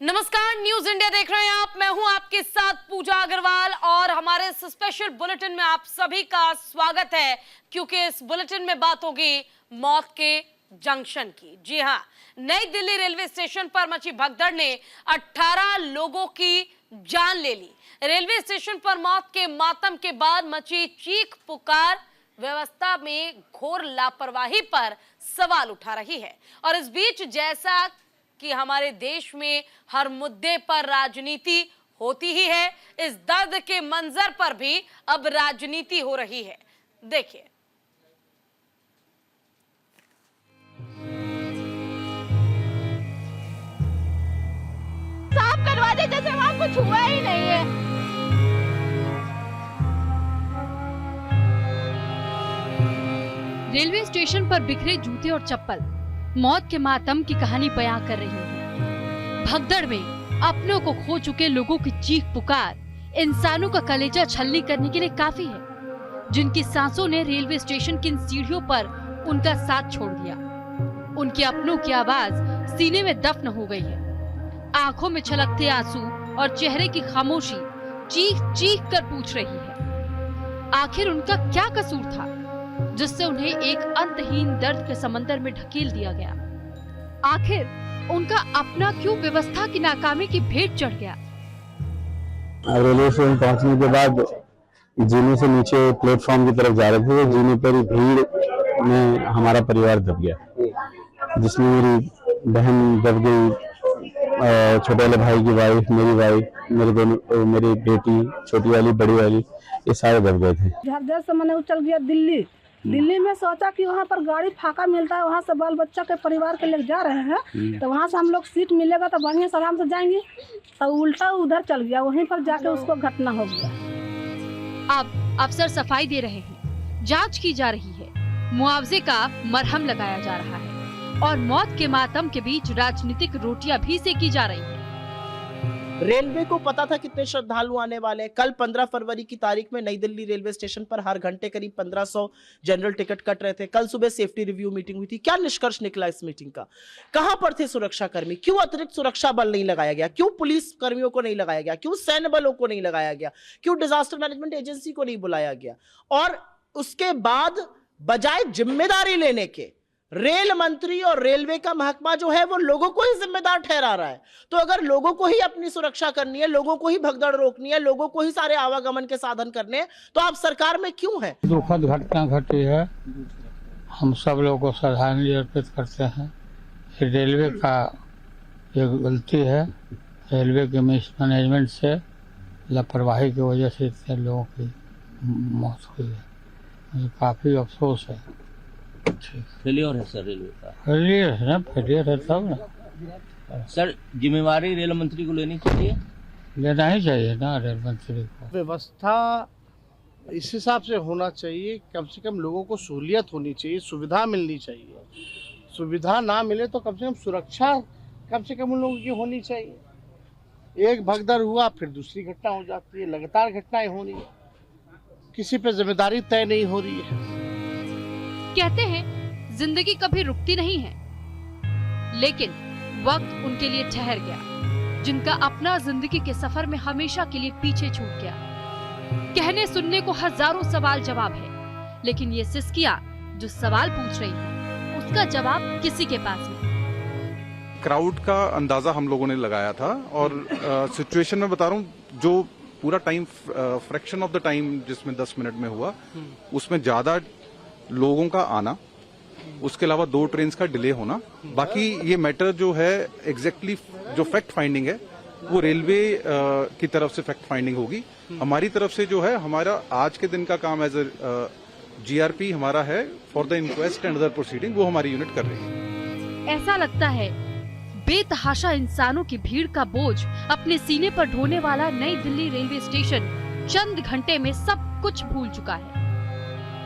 नमस्कार, news India देख रहे हैं आप। मैं हूं आपके साथ पूजा अग्रवाल और हमारे इस स्पेशल बुलेटिन में आप सभी का स्वागत है, क्योंकि इस बुलेटिन में बात होगी मौत के जंक्शन की। जी हां, नई दिल्ली रेलवे स्टेशन पर मची भगदड़ ने 18 लोगों की जान ले ली। रेलवे स्टेशन पर मौत के मातम के बाद मची चीख पुकार व्यवस्था में घोर लापरवाही पर सवाल उठा रही है। और इस बीच जैसा कि हमारे देश में हर मुद्दे पर राजनीति होती ही है, इस दर्द के मंजर पर भी अब राजनीति हो रही है। देखिए। साफ करवा दे, जैसे वहां कुछ हुआ ही नहीं है। रेलवे स्टेशन पर बिखरे जूते और चप्पल मौत के मातम की कहानी बयां कर रही है। भगदड़ में अपनों को खो चुके लोगों की चीख पुकार इंसानों का कलेजा छलनी करने के लिए काफी है, जिनकी सांसों ने रेलवे स्टेशन की इन सीढ़ियों पर उनका साथ छोड़ दिया। उनके अपनों की आवाज सीने में दफन हो गई है। आंखों में छलकते आंसू और चेहरे की खामोशी चीख चीख कर पूछ रही है, आखिर उनका क्या कसूर था जिससे उन्हें एक अंतहीन दर्द के समंदर में ढकेल दिया गया। आखिर उनका अपना क्यों व्यवस्था की नाकामी की भेंट चढ़ गया। रेलवे स्टेशन पहुंचने के बाद जीने से नीचे प्लेटफॉर्म की तरफ जा रहे थे, जीने पर भीड़ में हमारा परिवार दब गया, जिसमें मेरी बहन दब गई, छोटे वाले भाई की वाइफ, मेरी वाइफ, मेरी बेटी, छोटी वाली, बड़ी वाली, ये सारे दब गए थे। झरझर से मैंने उछल गया दिल्ली में सोचा कि वहाँ पर गाड़ी फाका मिलता है, वहाँ से बाल बच्चा के परिवार के लेकर जा रहे हैं, तो वहाँ से हम लोग सीट मिलेगा तो बढ़िया से आराम से जाएंगे, तो उल्टा उधर चल गया, वहीं पर जाके उसको घटना हो गया। अब अफसर सफाई दे रहे हैं, जांच की जा रही है, मुआवजे का मरहम लगाया जा रहा है और मौत के मातम के बीच राजनीतिक रोटियां भी सेकी जा रही है। रेलवे को पता था कितने श्रद्धालु आने वाले हैं। कल 15 फरवरी की तारीख में नई दिल्ली रेलवे स्टेशन पर हर घंटे करीब 1500 जनरल टिकट कट रहे थे। कल सुबह सेफ्टी रिव्यू मीटिंग हुई थी। क्या निष्कर्ष निकला इस मीटिंग का? कहां पर थे सुरक्षा कर्मी? क्यों अतिरिक्त सुरक्षा बल नहीं लगाया गया? क्यों पुलिस कर्मियों को नहीं लगाया गया? क्यों सैन्य बलों को नहीं लगाया गया? क्यों डिजास्टर मैनेजमेंट एजेंसी को नहीं बुलाया गया? और उसके बाद बजाय जिम्मेदारी लेने के रेल मंत्री और रेलवे का महकमा जो है वो लोगों को ही जिम्मेदार ठहरा रहा है। तो अगर लोगों को ही अपनी सुरक्षा करनी है, लोगों को ही भगदड़ रोकनी है, लोगों को ही सारे आवागमन के साधन करने हैं, तो आप सरकार में क्यों हैं? दुखद घटना घटी है, हम सब लोगों को श्रद्धांजलि अर्पित करते हैं। रेलवे का ये गलती है, रेलवे के मैनेजमेंट से लापरवाही की वजह से इतने लोगों की मौत हुई है। मुझे काफी अफसोस है। फेलियर है सर रेलवे का। फेलियर है ना, फेलियर है तब ना सर, जिम्मेवारी रेल मंत्री को लेनी चाहिए, लेना ही चाहिए ना रेल मंत्री को। व्यवस्था इस हिसाब से होना चाहिए, कम से कम लोगों को सहूलियत होनी चाहिए, सुविधा मिलनी चाहिए। सुविधा ना मिले तो कम से कम सुरक्षा कम से कम उन लोगों की होनी चाहिए। एक भगदड़ हुआ फिर दूसरी घटना हो जाती है, लगातार घटनाएं हो रही है, किसी पे जिम्मेदारी तय नहीं हो रही है। कहते हैं जिंदगी कभी रुकती नहीं है, लेकिन वक्त उनके लिए ठहर गया, जिनका अपना जिंदगी के सफर में हमेशा के लिए पीछे छूट गया। कहने सुनने को हजारों सवाल जवाब है, लेकिन ये सिसकियां जो सवाल पूछ रही है उसका जवाब किसी के पास नहीं। क्राउड का अंदाजा हम लोगों ने लगाया था और सिचुएशन में बता रहा हूँ, जो पूरा time fraction of the time जिसमें 10 मिनट में हुआ, उसमें ज्यादा लोगों का आना, उसके अलावा 2 ट्रेन का डिले होना। बाकी ये मैटर जो है एग्जैक्टली जो फैक्ट फाइंडिंग है वो रेलवे की तरफ से फैक्ट फाइंडिंग होगी। हमारी तरफ से जो है, हमारा आज के दिन का काम एज ए जीआरपी हमारा है for the inquest and other proceeding, वो हमारी यूनिट कर रही है। ऐसा लगता है बेतहाशा इंसानों की भीड़ का बोझ अपने सीने पर ढोने वाला नई दिल्ली रेलवे स्टेशन चंद घंटे में सब कुछ भूल चुका है।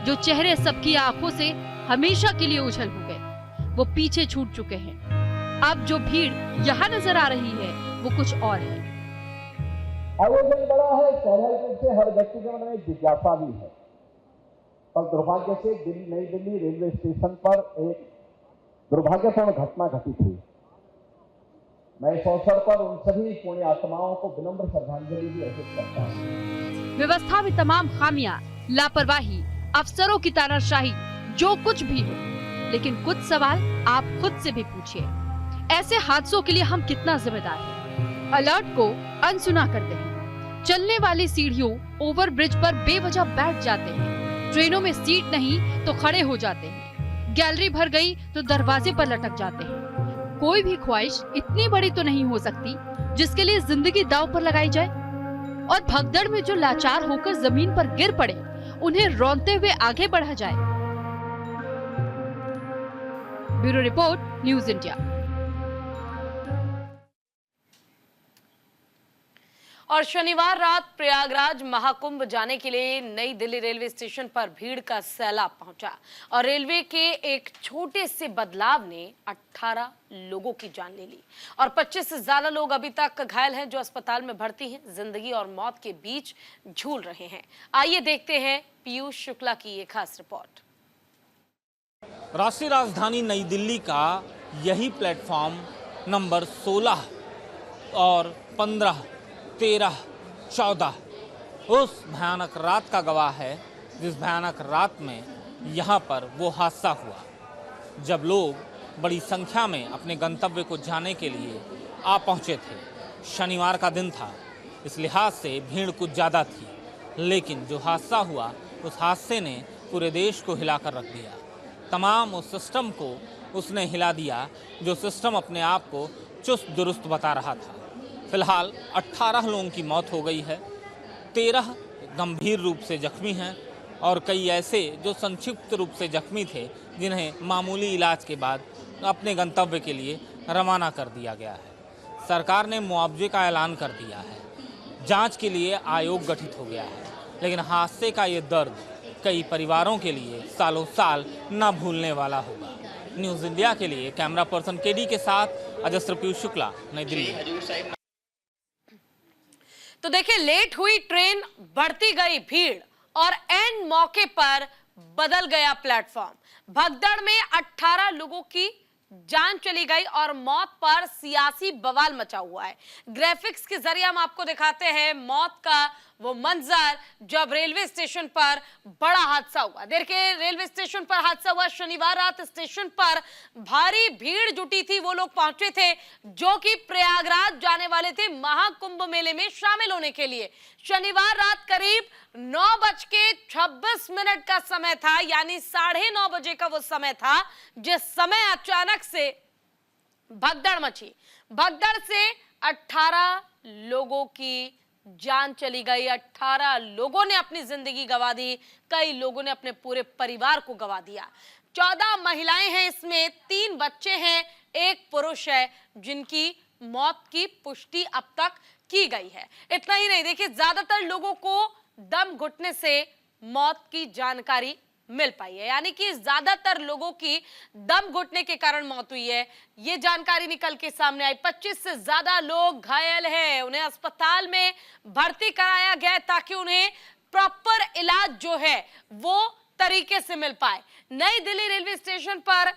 जो चेहरे सबकी आंखों से हमेशा के लिए उछल हो गए, वो पीछे छूट चुके हैं। अब जो भीड़ यहाँ नजर आ रही है वो कुछ और है। आयोजन बड़ा है, स्वाभाविक रूप से हर व्यक्ति के मन में जिज्ञासा भी है, पर दुर्भाग्य से नई दिल्ली रेलवे स्टेशन पर एक दुर्भाग्यपूर्ण घटना घटित हुई। मैं इस अवसर पर उन सभी पुण्य आत्माओं को विनम्र श्रद्धांजलि भी अर्पित करता हूँ। व्यवस्था में तमाम खामियां, लापरवाही, अफसरों की तानाशाही, जो कुछ भी हो, लेकिन कुछ सवाल आप खुद से भी पूछिए। ऐसे हादसों के लिए हम कितना जिम्मेदार हैं? अलर्ट को अनसुना करते हैं, चलने वाली सीढ़ियों, ओवरब्रिज पर बेवजह बैठ जाते हैं, ट्रेनों में सीट नहीं तो खड़े हो जाते हैं, गैलरी भर गई तो दरवाजे पर लटक जाते हैं। कोई भी ख्वाहिश इतनी बड़ी तो नहीं हो सकती जिसके लिए जिंदगी दांव पर लगाई जाए। और भगदड़ में जो लाचार होकर जमीन पर गिर पड़े, उन्हें रौंदते हुए आगे बढ़ा जाए। Bureau report, news India. और शनिवार रात प्रयागराज महाकुंभ जाने के लिए नई दिल्ली रेलवे स्टेशन पर भीड़ का सैलाब पहुंचा और रेलवे के एक छोटे से बदलाव ने 18 लोगों की जान ले ली और 25 से ज्यादा लोग अभी तक घायल हैं, जो अस्पताल में भर्ती हैं, जिंदगी और मौत के बीच झूल रहे हैं। आइए देखते हैं पीयूष शुक्ला की ये खास रिपोर्ट। राष्ट्रीय राजधानी नई दिल्ली का यही प्लेटफॉर्म नंबर 16 और 15, 13, 14 उस भयानक रात का गवाह है, जिस भयानक रात में यहाँ पर वो हादसा हुआ जब लोग बड़ी संख्या में अपने गंतव्य को जाने के लिए आ पहुँचे थे। शनिवार का दिन था, इस लिहाज से भीड़ कुछ ज़्यादा थी, लेकिन जो हादसा हुआ उस हादसे ने पूरे देश को हिलाकर रख दिया। तमाम उस सिस्टम को उसने हिला दिया जो सिस्टम अपने आप को चुस्त दुरुस्त बता रहा था। फिलहाल 18 लोगों की मौत हो गई है, 13 गंभीर रूप से जख्मी हैं और कई ऐसे जो संक्षिप्त रूप से जख्मी थे, जिन्हें मामूली इलाज के बाद अपने गंतव्य के लिए रवाना कर दिया गया है। सरकार ने मुआवजे का ऐलान कर दिया है, जांच के लिए आयोग गठित हो गया है, लेकिन हादसे का ये दर्द कई परिवारों के लिए सालों साल न भूलने वाला होगा। न्यूज़ इंडिया के लिए कैमरा पर्सन केडी के साथ अजस्त्र पीयूष शुक्ला, नई दिल्ली। तो देखिए, लेट हुई ट्रेन, बढ़ती गई भीड़ और एंड मौके पर बदल गया प्लेटफॉर्म। भगदड़ में 18 लोगों की जान चली गई और मौत पर सियासी बवाल मचा हुआ है। ग्राफिक्स के जरिए हम आपको दिखाते हैं मौत का वो मंजर जब रेलवे स्टेशन पर बड़ा हादसा हुआ। देखिए, रेलवे स्टेशन पर हादसा हुआ। शनिवार रात स्टेशन पर भारी भीड़ जुटी थी। वो लोग पहुंचे थे जो कि प्रयागराज जाने वाले थे महाकुंभ मेले में शामिल होने के लिए। शनिवार रात करीब 9:26 का समय था, यानी 9:30 बजे का वो समय था जिस समय अचानक से भगदड़ मची। भगदड़ से 18 लोगों की जान चली गई। 18 लोगों ने अपनी जिंदगी गंवा दी, कई लोगों ने अपने पूरे परिवार को गंवा दिया। 14 महिलाएं हैं, इसमें 3 बच्चे हैं, 1 पुरुष है, जिनकी मौत की पुष्टि अब तक की गई है। इतना ही नहीं, देखिए, ज्यादातर लोगों को दम घुटने से मौत की जानकारी मिल पाई है, यानी कि ज्यादातर लोगों की दम घुटने के कारण मौत हुई है, ये जानकारी निकल के सामने आई। 25 से ज्यादा लोग घायल हैं, उन्हें अस्पताल में भर्ती कराया गया ताकि उन्हें प्रॉपर इलाज जो है वो तरीके से मिल पाए। नई दिल्ली रेलवे स्टेशन पर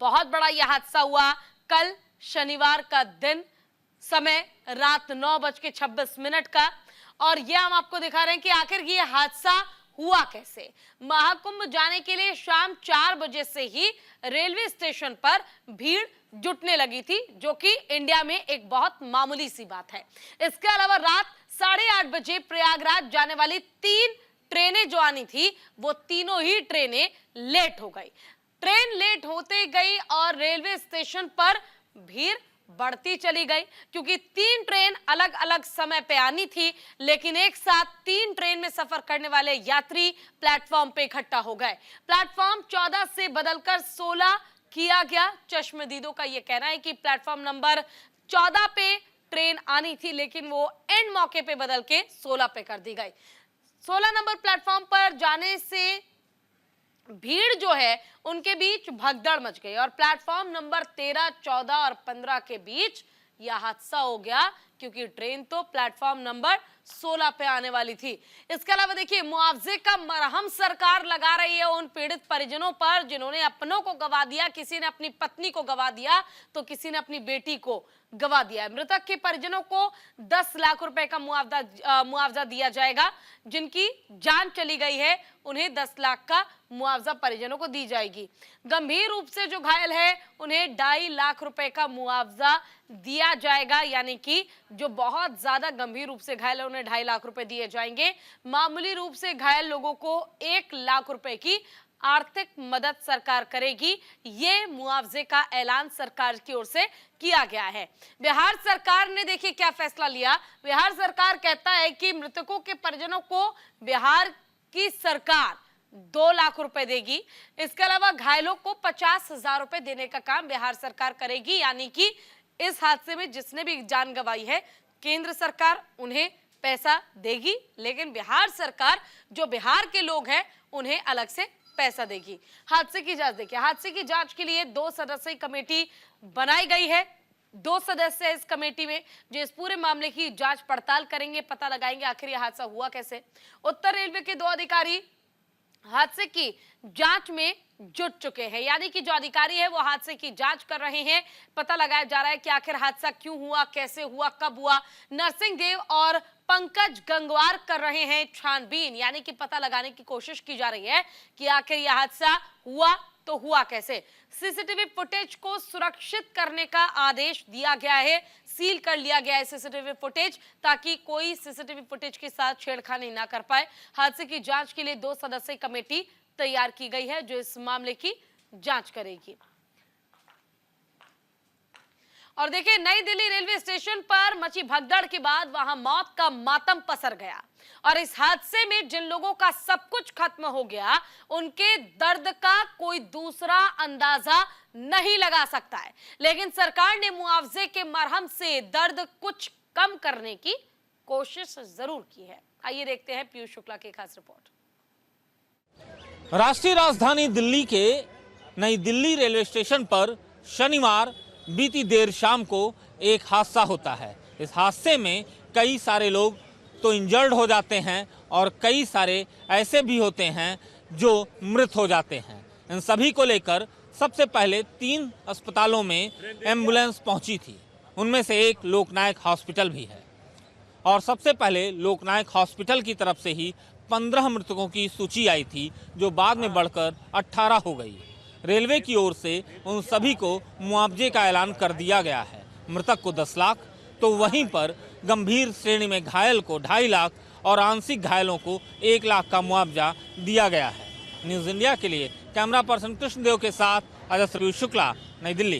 बहुत बड़ा यह हादसा हुआ कल शनिवार का दिन, समय रात 9:26 का, और यह हम आपको दिखा रहे हैं कि आखिर ये हादसा हुआ कैसे। महाकुंभ जाने के लिए शाम 4 बजे से ही रेलवे स्टेशन पर भीड़ जुटने लगी थी, जो कि इंडिया में एक बहुत मामूली सी बात है। इसके अलावा रात 8:30 बजे प्रयागराज जाने वाली 3 ट्रेनें जो आनी थी, वो तीनों ही ट्रेनें लेट हो गई। ट्रेन लेट होते गई और रेलवे स्टेशन पर भीड़ बढ़ती चली गई, क्योंकि 3 ट्रेन अलग अलग समय पे आनी थी, लेकिन एक साथ 3 ट्रेन में सफर करने वाले यात्री प्लेटफॉर्म पे इकट्ठा हो गए। प्लेटफॉर्म 14 से बदलकर 16 किया गया। चश्मदीदों का यह कहना है कि प्लेटफॉर्म नंबर 14 पे ट्रेन आनी थी, लेकिन वो एंड मौके पे बदल के 16 पे कर दी गई। 16 नंबर प्लेटफॉर्म पर जाने से भीड़ जो है उनके बीच भगदड़ मच गई और प्लेटफॉर्म नंबर 13, 14 और 15 के बीच यह हादसा हो गया क्योंकि ट्रेन तो प्लेटफॉर्म नंबर 16 पे आने वाली थी। इसके अलावा देखिए, मुआवजे का मरहम सरकार लगा रही है उन पीड़ित परिजनों पर जिन्होंने अपनों को गवा दिया। किसी ने अपनी पत्नी को गवा दिया तो किसी ने अपनी बेटी को गवा दिया है। मृतक के परिजनों को 10 लाख रुपए का मुआवजा दिया जाएगा। जिनकी जान चली गई है उन्हें 10 लाख का मुआवजा परिजनों को दी जाएगी। गंभीर रूप से जो घायल है उन्हें 2.5 लाख रुपए का मुआवजा दिया जाएगा, यानी कि जो बहुत ज्यादा गंभीर रूप से घायल है उन्हें 2.5 लाख रुपए दिए जाएंगे। मामूली रूप से घायल लोगों को 1 लाख रुपए की आर्थिक मदद सरकार करेगी। ये मुआवजे का ऐलान सरकार की ओर से किया गया है। बिहार सरकार ने देखिए क्या फैसला लिया। बिहार सरकार कहता है कि मृतकों के परिजनों को बिहार की सरकार 2 लाख रुपए देगी। इसके अलावा घायलों को 50,000 रुपए देने का काम बिहार सरकार करेगी, यानी कि इस हादसे में जिसने भी जान गंवाई है केंद्र सरकार उन्हें पैसा देगी, लेकिन बिहार सरकार जो बिहार के लोग हैं उन्हें अलग से पैसा देगी। हादसे की जांच देखिए। हादसे की जांच के लिए 2 सदस्यीय कमेटी बनाई गई है। 2 सदस्य इस कमेटी में जो इस पूरे मामले की जांच पड़ताल करेंगे, पता लगाएंगे आखिर यह हादसा हुआ कैसे। उत्तर रेलवे के 2 अधिकारी हादसे की जांच में जुट चुके हैं, यानी कि जो अधिकारी है वो हादसे की जांच कर रहे हैं। पता लगाया जा रहा है कि आखिर हादसा क्यों हुआ, कैसे हुआ, कब हुआ। नरसिंह देव और पंकज गंगवार कर रहे हैं छानबीन, यानी कि पता लगाने की कोशिश की जा रही है कि आखिर यह हादसा हुआ तो हुआ कैसे। सीसीटीवी फुटेज को सुरक्षित करने का आदेश दिया गया है। सील कर लिया गया है सीसीटीवी फुटेज, ताकि कोई सीसीटीवी फुटेज के साथ छेड़खानी ना कर पाए। हादसे की जांच के लिए 2 सदस्यीय कमेटी तैयार की गई है जो इस मामले की जांच करेगी। और देखिए, नई दिल्ली रेलवे स्टेशन पर मची भगदड़ के बाद वहां मौत का मातम पसर गया और इस हादसे में जिन लोगों का सब कुछ खत्म हो गया उनके दर्द का कोई दूसरा अंदाजा नहीं लगा सकता है। लेकिन सरकार ने मुआवजे के मरहम से दर्द कुछ कम करने की कोशिश जरूर की है। आइए देखते हैं पीयूष शुक्ला की खास रिपोर्ट। राष्ट्रीय राजधानी दिल्ली के नई दिल्ली रेलवे स्टेशन पर शनिवार बीती देर शाम को एक हादसा होता है। इस हादसे में कई सारे लोग तो इंजर्ड हो जाते हैं और कई सारे ऐसे भी होते हैं जो मृत हो जाते हैं। इन सभी को लेकर सबसे पहले 3 अस्पतालों में एम्बुलेंस पहुंची थी। उनमें से एक लोकनायक हॉस्पिटल भी है और सबसे पहले लोकनायक हॉस्पिटल की तरफ से ही 15 मृतकों की सूची आई थी, जो बाद में बढ़कर 18 हो गई। रेलवे की ओर से उन सभी को मुआवजे का ऐलान कर दिया गया है। मृतक को 10 लाख तो वहीं पर गंभीर श्रेणी में घायल को 2.5 लाख और आंशिक घायलों को 1 लाख का मुआवजा दिया गया है। न्यूज इंडिया के लिए कैमरा पर्सन कृष्णदेव के साथ अजय शुक्ला, नई दिल्ली।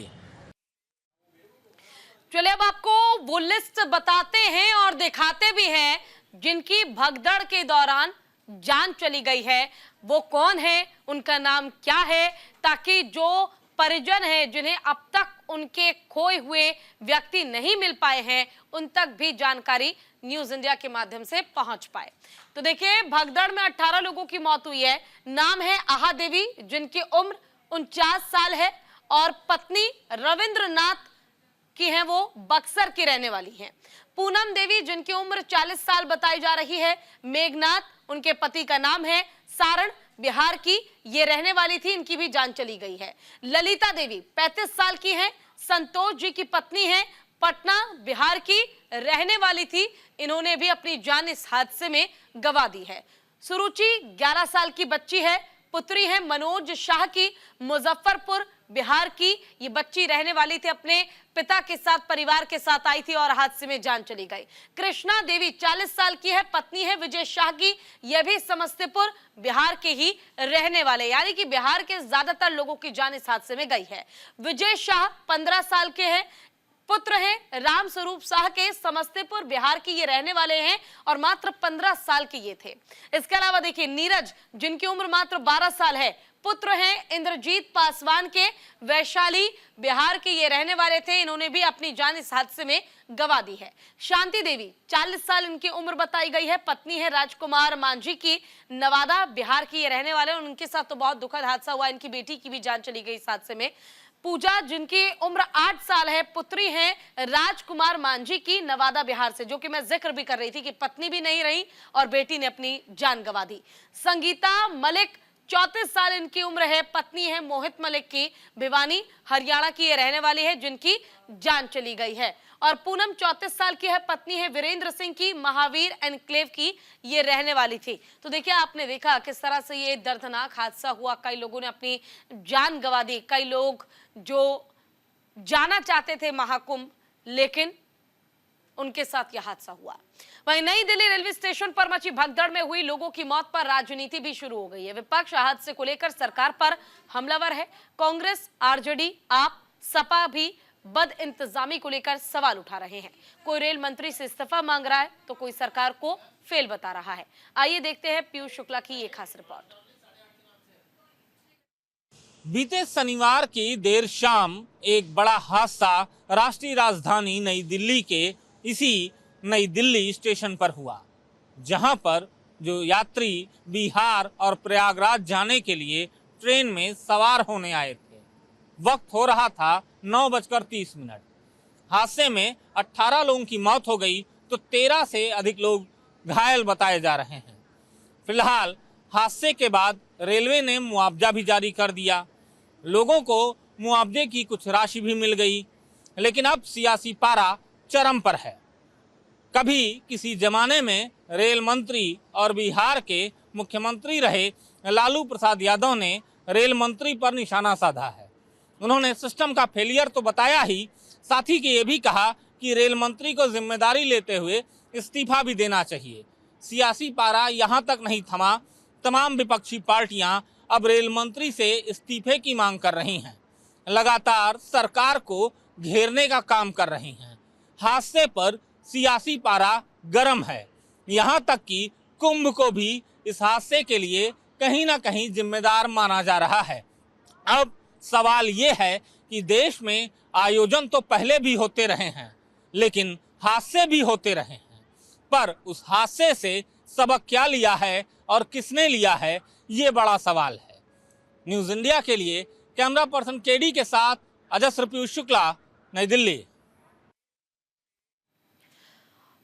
चलिए अब आपको वो लिस्ट बताते हैं और दिखाते भी हैं जिनकी भगदड़ के दौरान जान चली गई है। वो कौन है, उनका नाम क्या है, ताकि जो परिजन है जिन्हें अब तक उनके खोए हुए व्यक्ति नहीं मिल पाए हैं उन तक भी जानकारी न्यूज इंडिया के माध्यम से पहुंच पाए। तो देखिए, भगदड़ में 18 लोगों की मौत हुई है। नाम है आहा देवी, जिनकी उम्र 49 साल है और पत्नी रविंद्रनाथ की है, वो बक्सर की रहने वाली हैं। पूनम देवी, जिनकी उम्र 40 साल बताई जा रही है। मेघनाथ, उनके पति का नाम है। सारण, बिहार की ये रहने वाली थी, इनकी भी जान चली गई है। ललिता देवी 35 साल की हैं, संतोष जी की पत्नी हैं, पटना बिहार की रहने वाली थी, इन्होंने भी अपनी जान इस हादसे में गंवा दी है। सुरुचि 11 साल की बच्ची है, पुत्री है मनोज शाह की, मुजफ्फरपुर बिहार की ये बच्ची रहने वाली थी, अपने पिता के साथ परिवार के साथ आई थी और हादसे में जान चली गई। कृष्णा देवी 40 साल की है, पत्नी है विजय शाह की, यह भी समस्तीपुर बिहार के ही रहने वाले, यानी कि बिहार के ज्यादातर लोगों की जान इस हादसे में गई है। विजय शाह 15 साल के हैं, पुत्र हैं राम स्वरूप शाह के, समस्तीपुर बिहार के ये रहने वाले हैं और मात्र 15 साल के ये थे। इसके अलावा देखिए नीरज, जिनकी उम्र मात्र 12 साल है, पुत्र हैं इंद्रजीत पासवान के, वैशाली बिहार के ये रहने वाले थे, इन्होंने भी अपनी जान इस हादसे में गंवा दी है। शांति देवी 40 साल इनकी उम्र बताई गई है, पत्नी है राजकुमार मांझी की, नवादा बिहार की ये रहने वाले, उनके साथ तो बहुत दुखद हादसा हुआ, इनकी बेटी की भी जान चली गई इस हादसे में। पूजा, जिनकी उम्र 8 साल है, पुत्री हैं राजकुमार मांझी की, नवादा बिहार से, जो कि मैं जिक्र भी कर रही थी कि पत्नी भी नहीं रही और बेटी ने अपनी जान गंवा दी। संगीता मलिक 34 साल इनकी उम्र है, पत्नी है मोहित मलिक की, भिवानी हरियाणा की ये रहने वाली है, जिनकी जान चली गई है। और पूनम 34 साल की है, पत्नी है वीरेंद्र सिंह की, महावीर एनक्लेव की ये रहने वाली थी। तो देखिए, आपने देखा किस तरह से ये दर्दनाक हादसा हुआ। कई लोगों ने अपनी जान गंवा दी, कई लोग जो जाना चाहते थे महाकुंभ, लेकिन उनके साथ यह हादसा हुआ। वहीं नई दिल्ली रेलवे स्टेशन पर मची भगदड़ में हुई लोगों की मौत पर राजनीति भी शुरू हो गई है। विपक्ष हादसे को लेकर सरकार पर हमलावर है। कांग्रेस, आरजेडी, आप, सपा भी बद इंतजामी को लेकर सवाल उठा रहे हैं। कोई रेल मंत्री से इस्तीफा मांग रहा है तो कोई सरकार को फेल बता रहा है। आइए देखते हैं पीयूष शुक्ला की ये खास रिपोर्ट। बीते शनिवार की देर शाम एक बड़ा हादसा राष्ट्रीय राजधानी नई दिल्ली के इसी नई दिल्ली स्टेशन पर हुआ, जहां पर जो यात्री बिहार और प्रयागराज जाने के लिए ट्रेन में सवार होने आए थे। वक्त हो रहा था 9:30। हादसे में 18 लोगों की मौत हो गई तो 13 से अधिक लोग घायल बताए जा रहे हैं। फिलहाल हादसे के बाद रेलवे ने मुआवजा भी जारी कर दिया। लोगों को मुआवजे की कुछ राशि भी मिल गई, लेकिन अब सियासी पारा चरम पर है। कभी किसी जमाने में रेल मंत्री और बिहार के मुख्यमंत्री रहे लालू प्रसाद यादव ने रेल मंत्री पर निशाना साधा है। उन्होंने सिस्टम का फेलियर तो बताया ही, साथ ही ये भी कहा कि रेल मंत्री को जिम्मेदारी लेते हुए इस्तीफा भी देना चाहिए। सियासी पारा यहाँ तक नहीं थमा। तमाम विपक्षी पार्टियां अब रेल मंत्री से इस्तीफे की मांग कर रही हैं, लगातार सरकार को घेरने का काम कर रही हैं। हादसे पर सियासी पारा गर्म है। यहाँ तक कि कुंभ को भी इस हादसे के लिए कहीं ना कहीं जिम्मेदार माना जा रहा है। अब सवाल ये है कि देश में आयोजन तो पहले भी होते रहे हैं, लेकिन हादसे भी होते रहे हैं, पर उस हादसे से सबक क्या लिया है और किसने लिया है, ये बड़ा सवाल है। न्यूज इंडिया के लिए कैमरा पर्सन केडी के साथ अजस्र पीयूष शुक्ला, नई दिल्ली।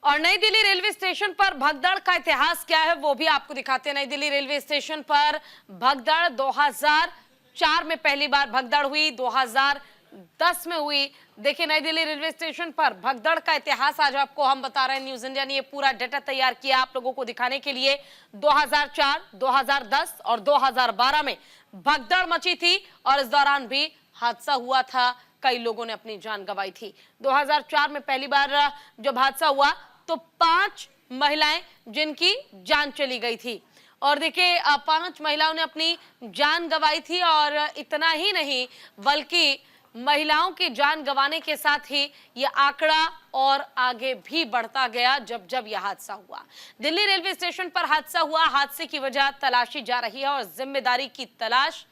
और नई दिल्ली रेलवे स्टेशन पर भगदड़ का इतिहास क्या है वो भी आपको दिखाते हैं। नई दिल्ली रेलवे स्टेशन पर भगदड़ 2004 में पहली बार भगदड़ हुई, 2010 में हुई। देखिए, नई दिल्ली रेलवे स्टेशन पर भगदड़ का इतिहास आज आपको हम बता रहे हैं। न्यूज इंडिया ने ये पूरा डेटा तैयार किया आप लोगों को दिखाने के लिए। 2004, 2010 और 2012 में भगदड़ मची थी और इस दौरान भी हादसा हुआ था, कई लोगों ने अपनी जान गंवाई थी। 2004 में पहली बार जब हादसा हुआ तो 5 महिलाएं जिनकी जान चली गई थी, और देखिए 5 महिलाओं ने अपनी जान गंवाई थी। और इतना ही नहीं, बल्कि महिलाओं की जान गंवाने के साथ ही यह आंकड़ा और आगे भी बढ़ता गया जब यह हादसा हुआ। दिल्ली रेलवे स्टेशन पर हादसा हुआ, हादसे की वजह तलाशी जा रही है और जिम्मेदारी की तलाश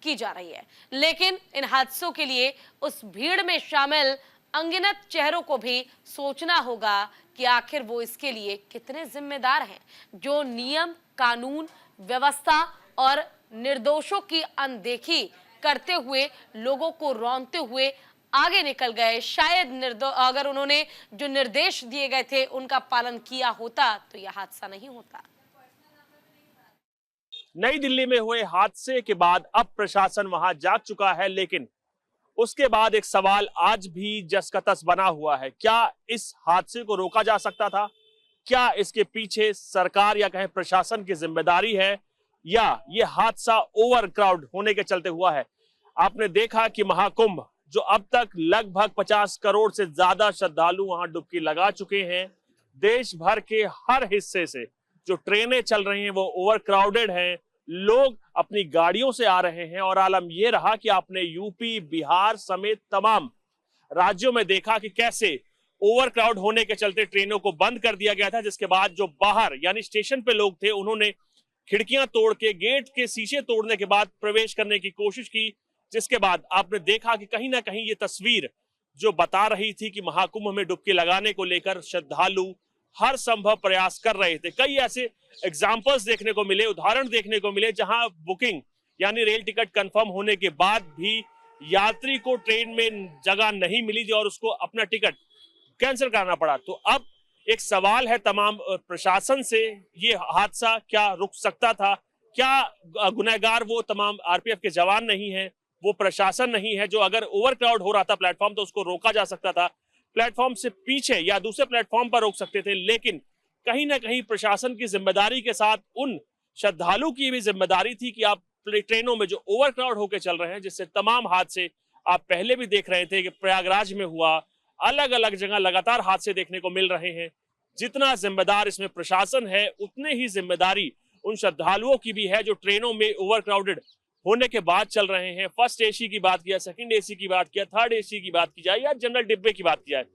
की जा रही है। लेकिन इन हादसों के लिए उस भीड़ में शामिल अनगिनत चेहरों को भी सोचना होगा कि आखिर वो इसके लिए कितने जिम्मेदार हैं, जो नियम, कानून, व्यवस्था और निर्दोषों की अनदेखी करते हुए, लोगों को रौंदते हुए आगे निकल गए। शायद अगर उन्होंने जो निर्देश दिए गए थे उनका पालन किया होता तो यह हादसा नहीं होता। नई दिल्ली में हुए हादसे के बाद अब प्रशासन वहां जाग चुका है, लेकिन उसके बाद एक सवाल आज भी जस का तस बना हुआ है। क्या इस हादसे को रोका जा सकता था? क्या इसके पीछे सरकार या कहें प्रशासन की जिम्मेदारी है, या ये हादसा ओवर क्राउड होने के चलते हुआ है? आपने देखा कि महाकुंभ, जो अब तक लगभग 50 करोड़ से ज्यादा श्रद्धालु वहां डुबकी लगा चुके हैं, देश भर के हर हिस्से से जो ट्रेनें चल रही हैं वो ओवर क्राउडेड हैं, लोग अपनी गाड़ियों से आ रहे हैं। और आलम यह रहा कि आपने यूपी, बिहार समेत तमाम राज्यों में देखा कि कैसे ओवर क्राउड होने के चलते ट्रेनों को बंद कर दिया गया था, जिसके बाद जो बाहर यानी स्टेशन पे लोग थे उन्होंने खिड़कियां तोड़ के, गेट के शीशे तोड़ने के बाद प्रवेश करने की कोशिश की, जिसके बाद आपने देखा कि कहीं ना कहीं ये तस्वीर जो बता रही थी कि महाकुंभ में डुबकी लगाने को लेकर श्रद्धालु हर संभव प्रयास कर रहे थे। कई ऐसे एग्जाम्पल्स देखने को मिले, उदाहरण देखने को मिले, जहां बुकिंग यानी रेल टिकट कंफर्म होने के बाद भी यात्री को ट्रेन में जगह नहीं मिली थी और उसको अपना टिकट कैंसिल करना पड़ा। तो अब एक सवाल है तमाम प्रशासन से, ये हादसा क्या रुक सकता था? क्या गुनहगार वो तमाम आरपीएफ के जवान नहीं है, वो प्रशासन नहीं है? जो अगर ओवरक्राउड हो रहा था प्लेटफॉर्म तो उसको रोका जा सकता था, प्लेटफॉर्म से पीछे या दूसरे प्लेटफॉर्म पर रोक सकते थे। लेकिन कहीं ना कहीं प्रशासन की जिम्मेदारी के साथ उन श्रद्धालु की भी जिम्मेदारी थी कि आप ट्रेनों में जो ओवरक्राउड होकर चल रहे हैं, जिससे तमाम हादसे आप पहले भी देख रहे थे कि प्रयागराज में हुआ, अलग अलग जगह लगातार हादसे देखने को मिल रहे हैं। जितना जिम्मेदार इसमें प्रशासन है, उतने ही जिम्मेदारी उन श्रद्धालुओं की भी है जो ट्रेनों में ओवरक्राउडेड होने के बाद चल रहे हैं। फर्स्ट एसी की बात किया, सेकंड एसी की बात किया, थर्ड एसी की बात की जाए या जनरल डिब्बे की बात की जाए,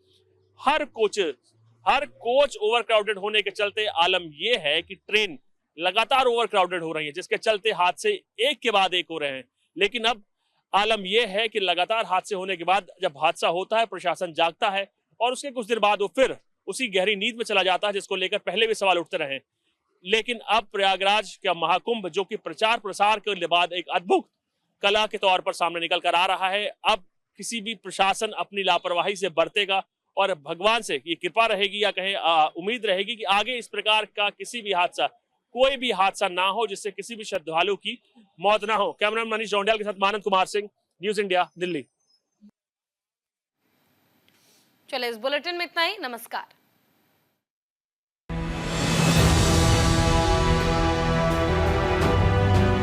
हर कोच ओवरक्राउडेड होने के चलते आलम यह है कि ट्रेन लगातार ओवरक्राउडेड हो रही है, जिसके चलते हादसे एक के बाद एक हो रहे हैं। लेकिन अब आलम यह है कि लगातार हादसे होने के बाद जब हादसा होता है, प्रशासन जागता है और उसके कुछ देर बाद वो फिर उसी गहरी नींद में चला जाता है, जिसको लेकर पहले भी सवाल उठते रहे। लेकिन अब प्रयागराज का महाकुंभ, जो कि प्रचार प्रसार के बाद एक अद्भुत कला के तौर पर सामने निकल कर आ रहा है, अब किसी भी प्रशासन अपनी लापरवाही से बरतेगा और भगवान से ये कृपा रहेगी या कहें उम्मीद रहेगी कि आगे इस प्रकार का कोई भी हादसा ना हो, जिससे किसी भी श्रद्धालु की मौत ना हो। कैमरामैन मनीष जौंडियाल के साथ मानंद कुमार सिंह, न्यूज इंडिया, दिल्ली। चले, इस बुलेटिन में इतना ही। नमस्कार।